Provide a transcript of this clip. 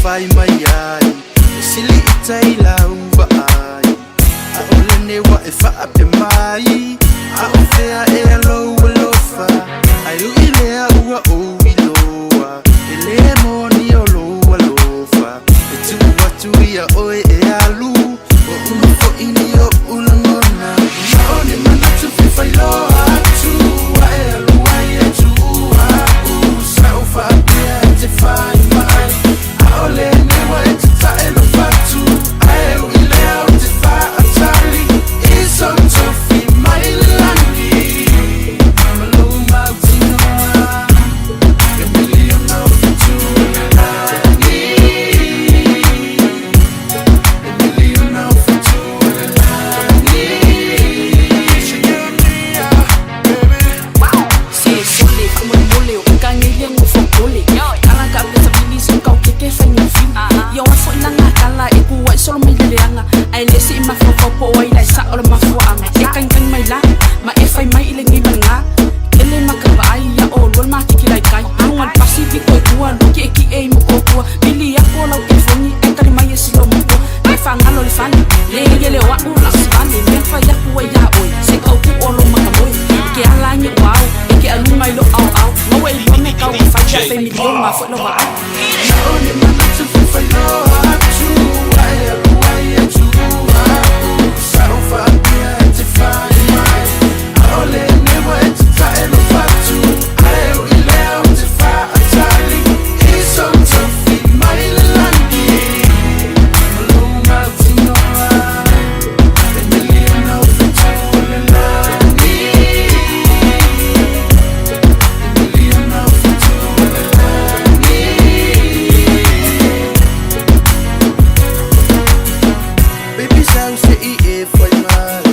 fai mai ai sili itai la uva ai a ole ne wa e fa ape mai a o fea e alo alofa ai u ile a ua o iloa ele mo ni o lo alofa e tu watu ia oe e alu o uno fo ini o ulangona o ne mana tu fai loa tu a e alu ai e tu a u sa o fa apea te fai mai a ole ne wa e te tae lo fatu a e u ile a o te fa atali i so tofi mai langi malo mautinoa e million no future langi e million no future langi shigamia baby Si sole como el mole o cangueia no focole. Kala ka pesa bilis kau keke fai no fin. Yo aso inanga kala e ku wai solo mai leanga. Ai lesi ma fo po wai lai sa o ma fo ama. E kan mai la ma e fai mai ile ngi manga. Ele ma ka vai ya o lol ma ki lai kai. Angal Pacific ko tua lo ki ki e mo ko tua. Bili ya ko la ke foni e kali mai e silo mo. Ai fa ngalo le fani. Le wa u la fani. Me fa ya ku ya oi. Se kau ku o lo ma ka moi. Ke ala ni wow. Ke alu mai lo au au. No way lo me kau fa ya fe million ma fo lo va. o ne mana tu fai loa tu a e alu ai e tu a u sa o fa apea te fai mai a ole ne wa e te tae lo fatu a e u ile a o te fa atali i so tofi mai langi malo mautinoa e million no future langi e million no future langi baby sao se i e fai mai